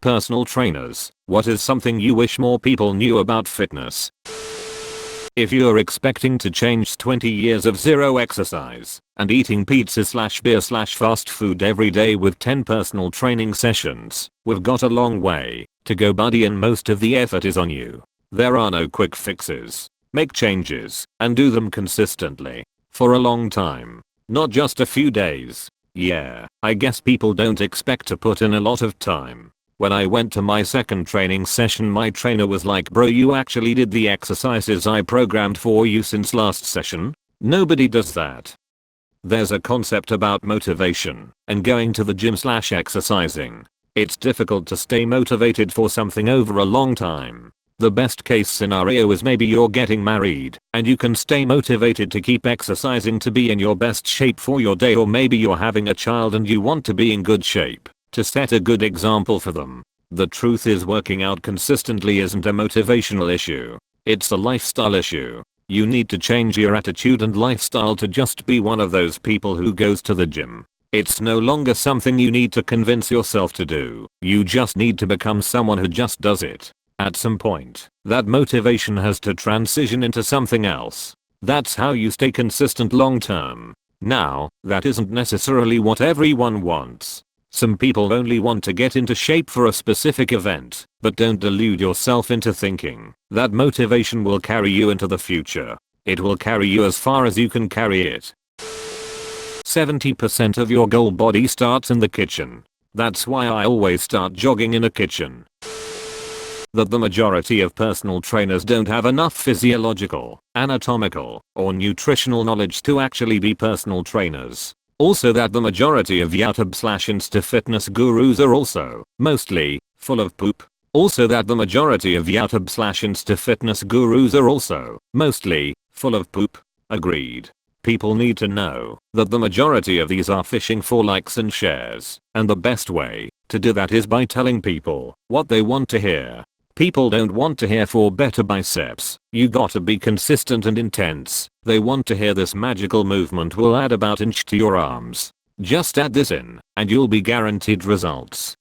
personal trainers, what is something you wish more people knew about fitness? If you're expecting to change 20 years of zero exercise and eating pizza/beer/fast food every day with 10 personal training sessions, we've got a long way to go, buddy, and most of the effort is on you. There are no quick fixes. Make changes and do them consistently for a long time, not just a few days. Yeah, I guess people don't expect to put in a lot of time. When I went to my second training session, my trainer was like, bro, you actually did the exercises I programmed for you since last session? Nobody does that. There's a concept about motivation and going to the gym/exercising. It's difficult to stay motivated for something over a long time. The best case scenario is maybe you're getting married and you can stay motivated to keep exercising to be in your best shape for your day, or maybe you're having a child and you want to be in good shape to set a good example for them. The truth is, working out consistently isn't a motivational issue. It's a lifestyle issue. You need to change your attitude and lifestyle to just be one of those people who goes to the gym. It's no longer something you need to convince yourself to do. You just need to become someone who just does it. At some point, that motivation has to transition into something else. That's how you stay consistent long term. Now, that isn't necessarily what everyone wants. Some people only want to get into shape for a specific event, but don't delude yourself into thinking that motivation will carry you into the future. It will carry you as far as you can carry it. 70% of your goal body starts in the kitchen. That's why I always start jogging in a kitchen. That the majority of personal trainers don't have enough physiological, anatomical, or nutritional knowledge to actually be personal trainers. Also, that the majority of YouTube/Insta fitness gurus are also, mostly, full of poop. Also, that the majority of YouTube/Insta fitness gurus are also, mostly, full of poop. Agreed. People need to know that the majority of these are fishing for likes and shares, and the best way to do that is by telling people what they want to hear. People don't want to hear "for better biceps, you gotta be consistent and intense." They want to hear "this magical movement will add about inch to your arms. Just add this in, and you'll be guaranteed results."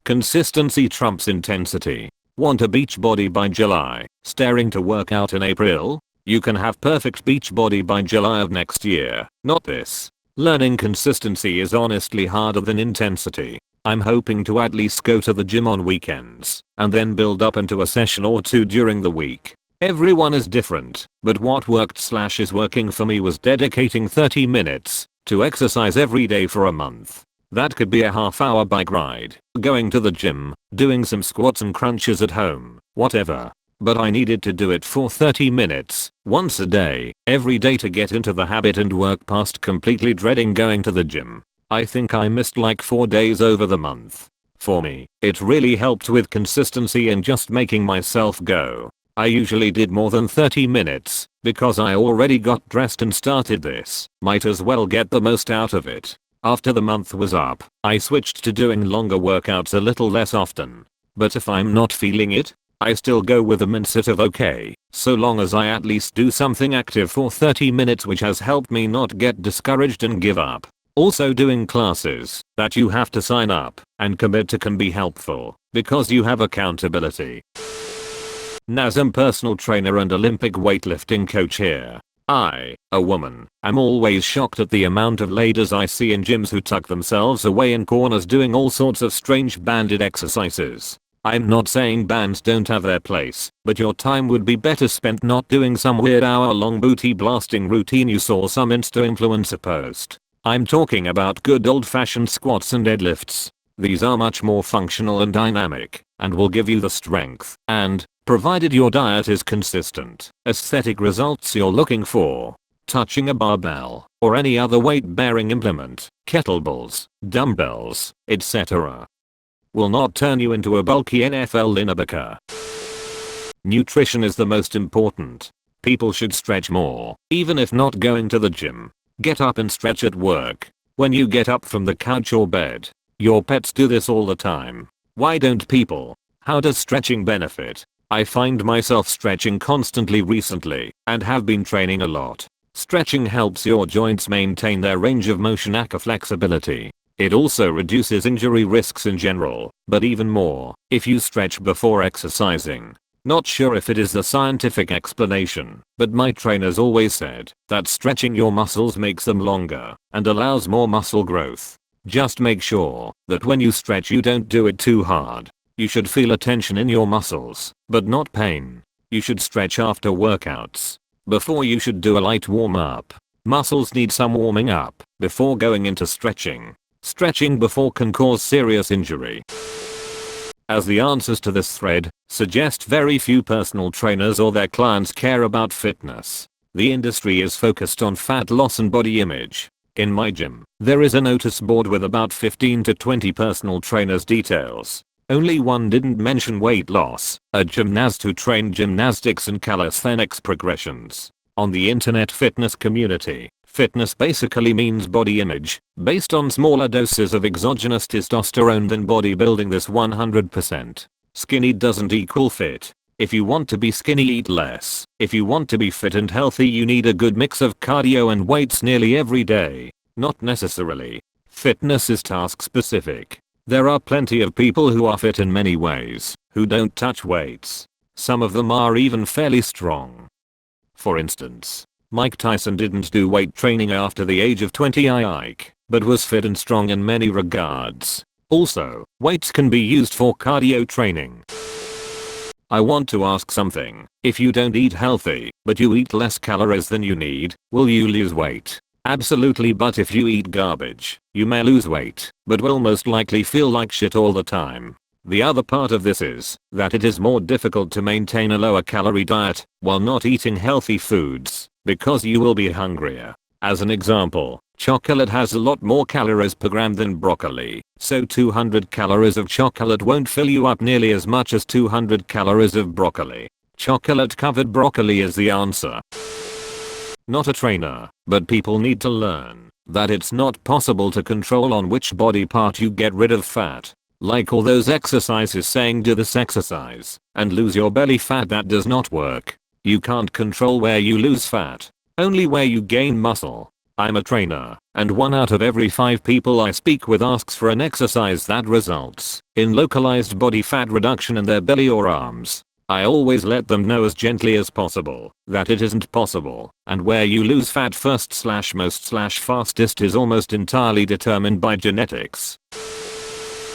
Consistency trumps intensity. Want a beach body by July, staring to work out in April? You can have perfect beach body by July of next year, not this. Learning consistency is honestly harder than intensity. I'm hoping to at least go to the gym on weekends, and then build up into a session or two during the week. Everyone is different, but what worked/is working for me was dedicating 30 minutes to exercise every day for a month. That could be a half-hour bike ride, going to the gym, doing some squats and crunches at home, whatever. But I needed to do it for 30 minutes, once a day, every day, to get into the habit and work past completely dreading going to the gym. I think I missed like 4 days over the month. For me, it really helped with consistency and just making myself go. I usually did more than 30 minutes, because I already got dressed and started this. Might as well get the most out of it. After the month was up, I switched to doing longer workouts a little less often. But if I'm not feeling it, I still go with the mindset of okay, so long as I at least do something active for 30 minutes, which has helped me not get discouraged and give up. Also, doing classes that you have to sign up and commit to can be helpful because you have accountability. Nazam, personal trainer and Olympic weightlifting coach here. I, a woman, am always shocked at the amount of ladies I see in gyms who tuck themselves away in corners doing all sorts of strange banded exercises. I'm not saying bands don't have their place, but your time would be better spent not doing some weird hour-long booty blasting routine you saw some Insta influencer post. I'm talking about good old-fashioned squats and deadlifts. These are much more functional and dynamic, and will give you the strength and, provided your diet is consistent, aesthetic results you're looking for. Touching a barbell, or any other weight-bearing implement, kettlebells, dumbbells, etc. will not turn you into a bulky NFL linebacker. Nutrition is the most important. People should stretch more, even if not going to the gym. Get up and stretch at work. When you get up from the couch or bed. Your pets do this all the time. Why don't people? How does stretching benefit? I find myself stretching constantly recently, and have been training a lot. Stretching helps your joints maintain their range of motion aka flexibility. It also reduces injury risks in general, but even more if you stretch before exercising. Not sure if it is the scientific explanation, but my trainers always said that stretching your muscles makes them longer and allows more muscle growth. Just make sure that when you stretch you don't do it too hard. You should feel a tension in your muscles, but not pain. You should stretch after workouts. Before you should do a light warm up. Muscles need some warming up before going into stretching. Stretching before can cause serious injury. As the answers to this thread suggest, very few personal trainers or their clients care about fitness. The industry is focused on fat loss and body image. In my gym, there is a notice board with about 15 to 20 personal trainers' details. Only one didn't mention weight loss, a gymnast who trained gymnastics and calisthenics progressions. On the internet fitness community, fitness basically means body image, based on smaller doses of exogenous testosterone than bodybuilding. This 100%. Skinny doesn't equal fit. If you want to be skinny, eat less. If you want to be fit and healthy, you need a good mix of cardio and weights nearly every day. Not necessarily. Fitness is task specific. There are plenty of people who are fit in many ways, who don't touch weights. Some of them are even fairly strong. For instance, Mike Tyson didn't do weight training after the age of 20, but was fit and strong in many regards. Also, weights can be used for cardio training. I want to ask something. If you don't eat healthy, but you eat less calories than you need, will you lose weight? Absolutely, but if you eat garbage, you may lose weight, but will most likely feel like shit all the time. The other part of this is that it is more difficult to maintain a lower calorie diet while not eating healthy foods, because you will be hungrier. As an example, chocolate has a lot more calories per gram than broccoli, so 200 calories of chocolate won't fill you up nearly as much as 200 calories of broccoli. Chocolate covered broccoli is the answer. Not a trainer, but people need to learn that it's not possible to control on which body part you get rid of fat. Like all those exercises saying do this exercise and lose your belly fat, that does not work. You can't control where you lose fat, only where you gain muscle. I'm a trainer, and 1 out of every 5 people I speak with asks for an exercise that results in localized body fat reduction in their belly or arms. I always let them know as gently as possible that it isn't possible, and where you lose fat first / most / fastest is almost entirely determined by genetics.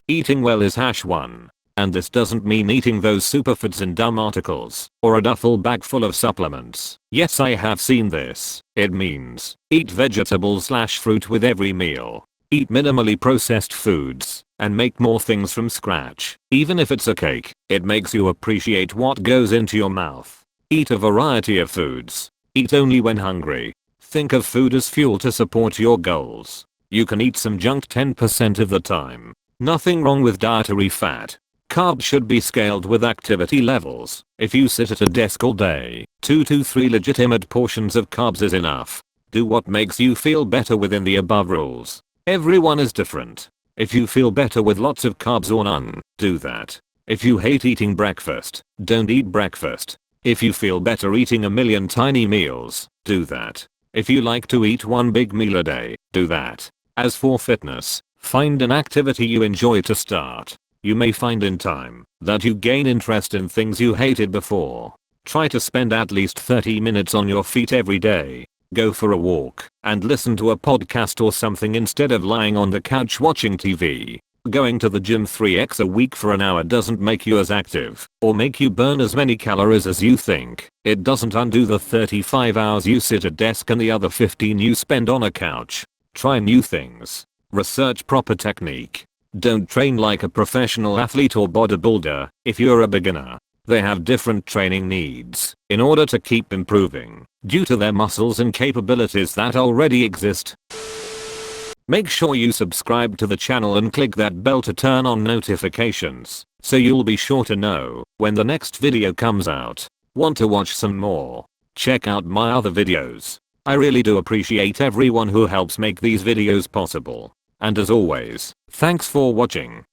Eating well is #1. And this doesn't mean eating those superfoods in dumb articles or a duffel bag full of supplements. Yes, I have seen this. It means eat vegetables / fruit with every meal. Eat minimally processed foods and make more things from scratch. Even if it's a cake, it makes you appreciate what goes into your mouth. Eat a variety of foods. Eat only when hungry. Think of food as fuel to support your goals. You can eat some junk 10% of the time. Nothing wrong with dietary fat. Carbs should be scaled with activity levels. If you sit at a desk all day, 2 to 3 legitimate portions of carbs is enough. Do what makes you feel better within the above rules. Everyone is different. If you feel better with lots of carbs or none, do that. If you hate eating breakfast, don't eat breakfast. If you feel better eating a million tiny meals, do that. If you like to eat one big meal a day, do that. As for fitness, find an activity you enjoy to start. You may find in time that you gain interest in things you hated before. Try to spend at least 30 minutes on your feet every day. Go for a walk and listen to a podcast or something instead of lying on the couch watching TV. Going to the gym 3x a week for an hour doesn't make you as active or make you burn as many calories as you think. It doesn't undo the 35 hours you sit at desk and the other 15 you spend on a couch. Try new things. Research proper technique. Don't train like a professional athlete or bodybuilder if you're a beginner. They have different training needs in order to keep improving due to their muscles and capabilities that already exist. Make sure you subscribe to the channel and click that bell to turn on notifications so you'll be sure to know when the next video comes out. Want to watch some more? Check out my other videos. I really do appreciate everyone who helps make these videos possible. And as always, thanks for watching.